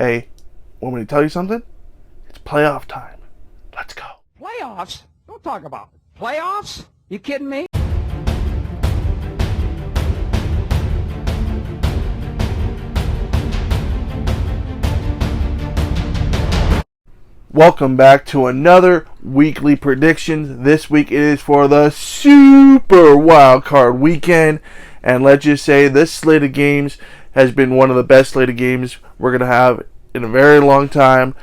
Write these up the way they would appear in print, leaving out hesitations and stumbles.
Hey, want me to tell you something? It's playoff time. Let's go. Playoffs? Don't talk about it. Playoffs? You kidding me? Welcome back to another weekly prediction. This week it is for the Super Wildcard weekend. And let's just say this slate of games has been one of the best slate of games we're going to have in a very long time.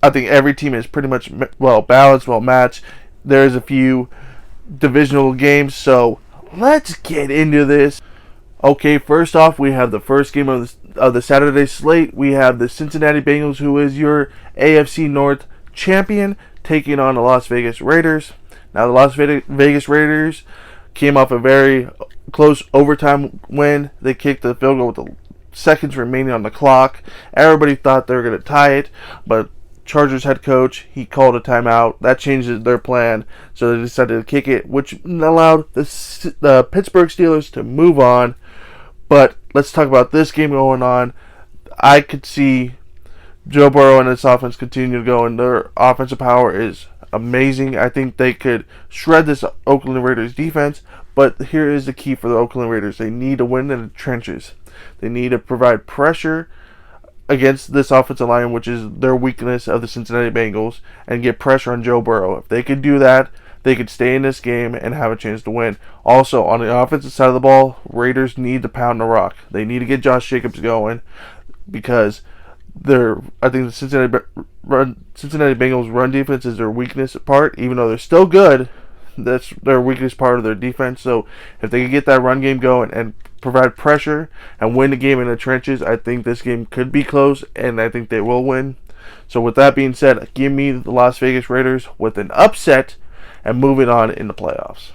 I think every team is pretty much well balanced, well matched. There's a few divisional games, so let's get into this. Okay, first off, we have the first game of the Saturday slate. We have the Cincinnati Bengals, who is your AFC North champion, taking on the Las Vegas Raiders. Now, the Las Vegas Raiders came off a very close overtime win. They kicked the field goal with the seconds remaining on the clock. Everybody thought they were going to tie it, but Chargers head coach, he called a timeout. That changed their plan, so they decided to kick it, which allowed the Pittsburgh Steelers to move on. But let's talk about this game going on. I could see Joe Burrow and his offense continue to go, and their offensive power is amazing. I think they could shred this Oakland Raiders defense, but here is the key for the Oakland Raiders. They need to win in the trenches. They need to provide pressure against this offensive line, which is their weakness of the Cincinnati Bengals, and get pressure on Joe Burrow. If they could do that, they could stay in this game and have a chance to win. Also, on the offensive side of the ball, Raiders need to pound the rock. They need to get Josh Jacobs going because I think the Cincinnati Bengals run defense is their weakness part. Even though they're still good, that's their weakest part of their defense. So if they can get that run game going and provide pressure and win the game in the trenches, I think this game could be close, and I think they will win. So with that being said, give me the Las Vegas Raiders with an upset and moving on in the playoffs.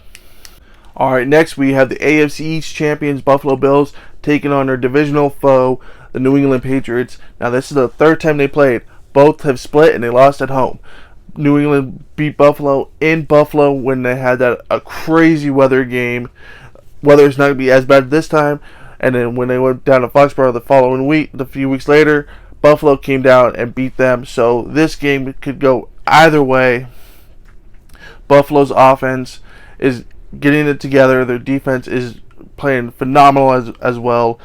Alright, next we have the AFC East champions Buffalo Bills taking on their divisional foe, the New England Patriots. Now this is the third time they played. Both have split and they lost at home. New England beat Buffalo in Buffalo when they had a crazy weather game. Weather's not going to be as bad this time. And then when they went down to Foxborough the following week, a few weeks later, Buffalo came down and beat them. So this game could go either way. Buffalo's offense is getting it together. Their defense is playing phenomenal as well.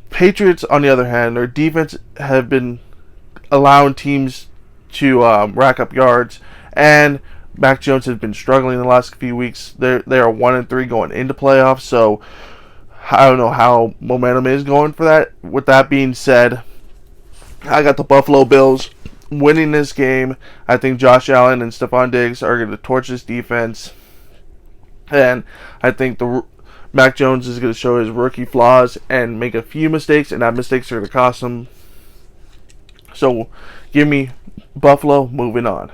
Patriots, on the other hand, their defense have been allowing teams to rack up yards, and Mac Jones has been struggling the last few weeks. They are 1-3 going into playoffs, so I don't know how momentum is going for that. With that being said, I got the Buffalo Bills winning this game. I think Josh Allen and Stephon Diggs are going to torch this defense, and I think Mac Jones is going to show his rookie flaws and make a few mistakes, and that mistakes are going to cost him. So give me Buffalo moving on.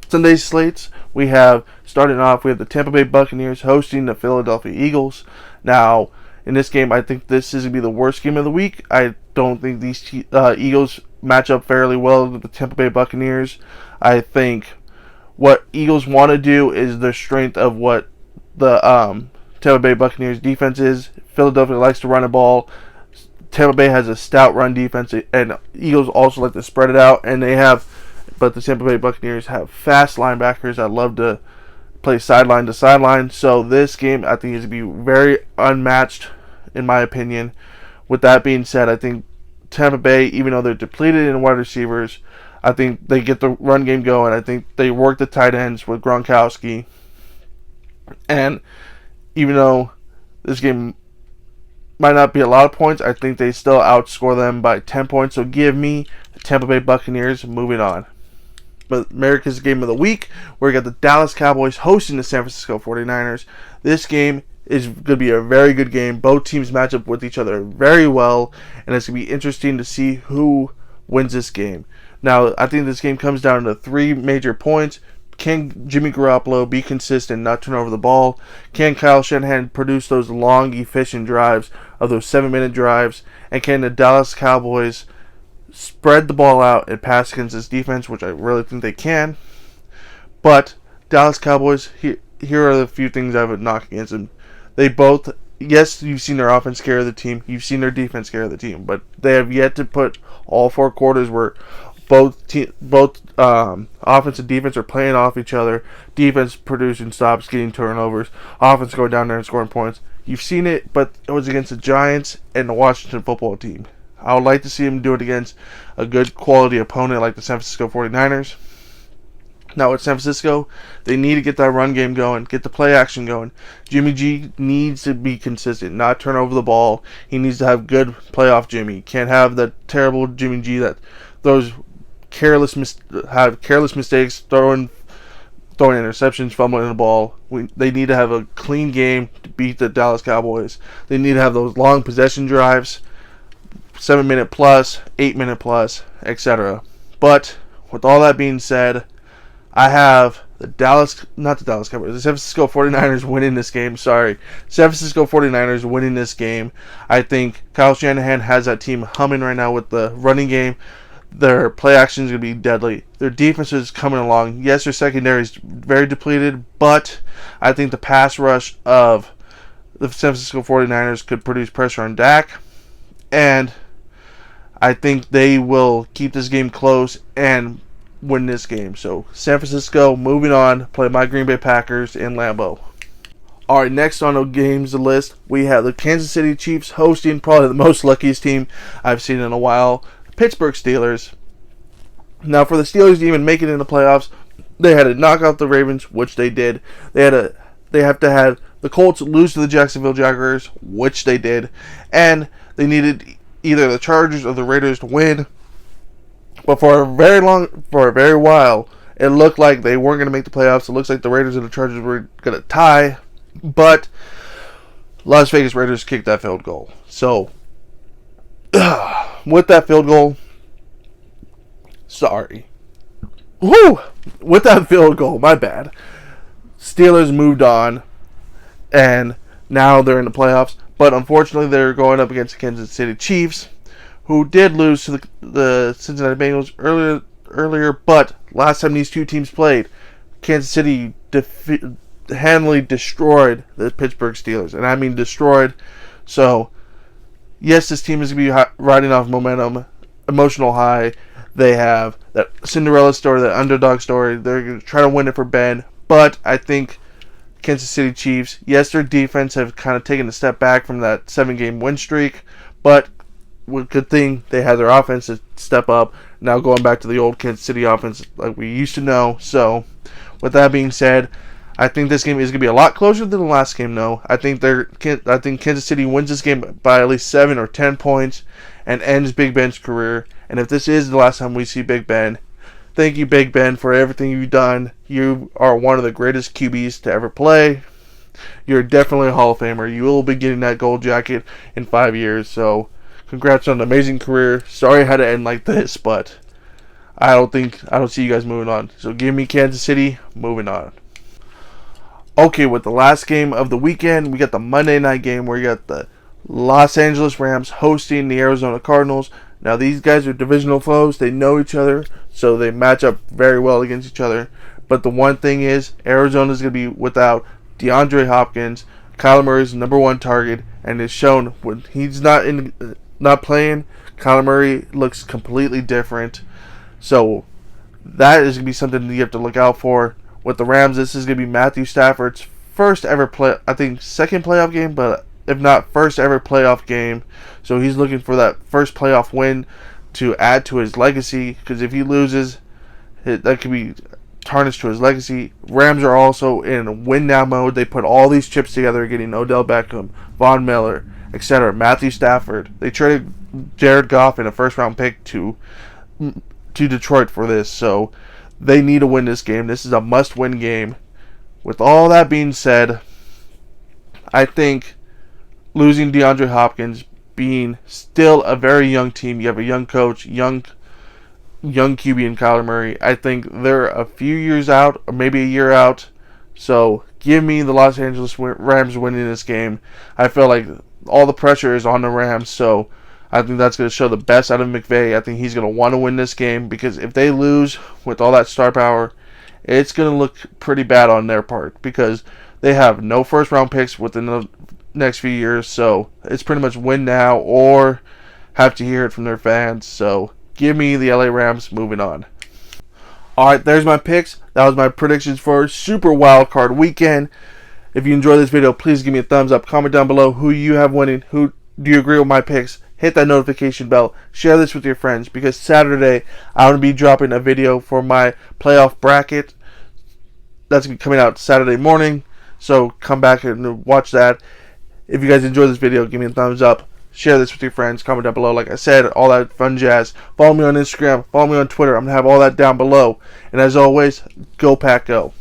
Sunday's slates, we have the Tampa Bay Buccaneers hosting the Philadelphia Eagles. Now, in this game, I think this is going to be the worst game of the week. I don't think these Eagles match up fairly well with the Tampa Bay Buccaneers. I think what Eagles want to do is the strength of what the Tampa Bay Buccaneers defense is. Philadelphia likes to run the ball. Tampa Bay has a stout run defense, and Eagles also like to spread it out, but the Tampa Bay Buccaneers have fast linebackers that love to play sideline to sideline. So this game, I think, is going to be very unmatched, in my opinion. With that being said, I think Tampa Bay, even though they're depleted in wide receivers, I think they get the run game going. I think they work the tight ends with Gronkowski. And even though this game might not be a lot of points, I think they still outscore them by 10 points. So give me the Tampa Bay Buccaneers moving on. But America's game of the week, we got the Dallas Cowboys hosting the San Francisco 49ers. This game is going to be a very good game. Both teams match up with each other very well, and it's going to be interesting to see who wins this game. Now, I think this game comes down to three major points. Can Jimmy Garoppolo be consistent, not turn over the ball? Can Kyle Shanahan produce those long, efficient drives of those 7-minute drives? And can the Dallas Cowboys spread the ball out and pass against this defense, which I really think they can? But Dallas Cowboys, here are the few things I would knock against them. They both yes, you've seen their offense carry the team. You've seen their defense carry the team. But they have yet to put all 4 quarters where both offense and defense are playing off each other. Defense producing stops, getting turnovers. Offense going down there and scoring points. You've seen it, but it was against the Giants and the Washington football team. I would like to see him do it against a good quality opponent like the San Francisco 49ers. Now at San Francisco, they need to get that run game going, get the play action going. Jimmy G needs to be consistent, not turn over the ball. He needs to have good playoff Jimmy. Can't have the terrible Jimmy G that throws careless mistakes, throwing interceptions, fumbling the ball. They need to have a clean game to beat the Dallas Cowboys. They need to have those long possession drives, 7-minute plus, 8-minute plus, etc. But with all that being said, I have the San Francisco 49ers winning this game. San Francisco 49ers winning this game. I think Kyle Shanahan has that team humming right now with the running game. Their play action is going to be deadly. Their defense is coming along. Yes, their secondary is very depleted, but I think the pass rush of the San Francisco 49ers could produce pressure on Dak. And I think they will keep this game close and win this game. So San Francisco moving on, play my Green Bay Packers in Lambeau. Alright, next on the games list, we have the Kansas City Chiefs hosting probably the most luckiest team I've seen in a while, Pittsburgh Steelers. Now for the Steelers to even make it in the playoffs, they had to knock out the Ravens, which they did. They have to have the Colts lose to the Jacksonville Jaguars, which they did, and they needed either the Chargers or the Raiders to win. But for a very while, it looked like they weren't going to make the playoffs. It looks like the Raiders and the Chargers were going to tie, but Las Vegas Raiders kicked that field goal. So, with that field goal, my bad. Steelers moved on, and now they're in the playoffs. But unfortunately, they're going up against the Kansas City Chiefs, who did lose to the Cincinnati Bengals earlier. But last time these two teams played, Kansas City handily destroyed the Pittsburgh Steelers. And I mean destroyed. So, yes, this team is going to be riding off momentum, emotional high. They have that Cinderella story, that underdog story. They're going to try to win it for Ben. But I think Kansas City Chiefs, yes, their defense have kind of taken a step back from that 7-game win streak. But good thing they had their offense to step up. Now going back to the old Kansas City offense like we used to know. So, with that being said, I think this game is going to be a lot closer than the last game, though. I think Kansas City wins this game by at least 7 or 10 points and ends Big Ben's career. And if this is the last time we see Big Ben, thank you, Big Ben, for everything you've done. You are one of the greatest QBs to ever play. You're definitely a Hall of Famer. You will be getting that gold jacket in 5 years. So, congrats on an amazing career. Sorry I had to end like this, but I don't see you guys moving on. So give me Kansas City, moving on. Okay, with the last game of the weekend, we got the Monday night game where you got the Los Angeles Rams hosting the Arizona Cardinals. Now these guys are divisional foes. They know each other, so they match up very well against each other. But the one thing is, Arizona is going to be without DeAndre Hopkins, Kyler Murray's #1 target, and it's shown when he's not playing, Kyler Murray looks completely different. So that is going to be something you have to look out for. With the Rams, this is going to be Matthew Stafford's first ever second playoff game, but if not first ever playoff game. So he's looking for that first playoff win to add to his legacy, because if he loses, that could be tarnished to his legacy. Rams are also in win now mode. They put all these chips together, getting Odell Beckham, Von Miller, etc. Matthew Stafford. They traded Jared Goff in a first-round pick to Detroit for this, so they need to win this game. This is a must-win game. With all that being said, I think losing DeAndre Hopkins, being still a very young team, you have a young coach, young QB in Kyler Murray, I think they're a few years out, or maybe a year out. So give me the Los Angeles Rams winning this game. I feel like all the pressure is on the Rams, so I think that's going to show the best out of McVay. I think he's going to want to win this game, because if they lose with all that star power, it's going to look pretty bad on their part, because they have no first-round picks within next few years. So it's pretty much win now or have to hear it from their fans. So give me the LA Rams moving on. Alright, there's my picks. That was my predictions for Super Wildcard Weekend. If you enjoyed this video, please give me a thumbs up. Comment down below who you have winning. Who do you agree with my picks? Hit that notification bell. Share this with your friends because Saturday I'm going to be dropping a video for my playoff bracket. That's going to be coming out Saturday morning. So come back and watch that. If you guys enjoyed this video, give me a thumbs up. Share this with your friends. Comment down below. Like I said, all that fun jazz. Follow me on Instagram. Follow me on Twitter. I'm going to have all that down below. And as always, go Pack Go.